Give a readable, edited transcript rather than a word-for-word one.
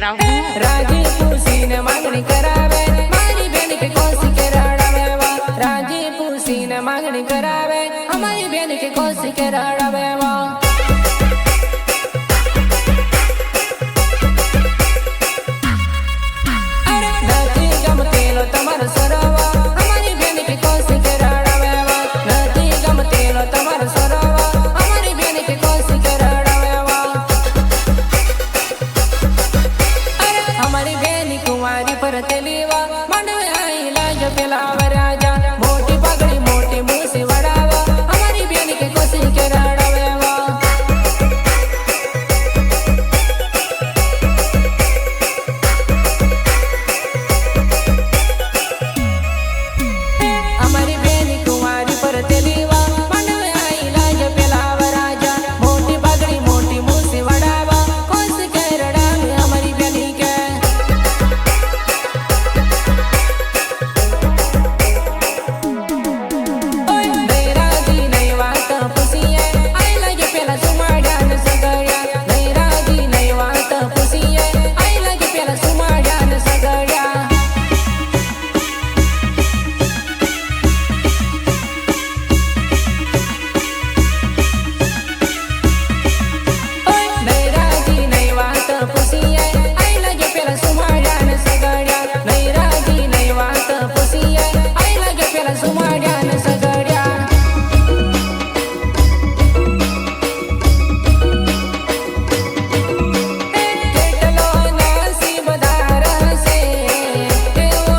राजी पूसी ने मांगनी करावे मारी बेन के कोसी के रड़ावे वा राजी पूसी ने मांगनी करावे हमारी बेन के कोसी के रड़ावे वा अरे नदी गमते लो तुम्हारा सरवा हमारी बेन के कोसी के रड़ावे वा नदी गमते लो तुम्हारा सरवा हमारी बेन के कोसी के रड़ावे वा हमारी बेनी कुमारी पर तेलीवा मंडवे आई लाज पिलावे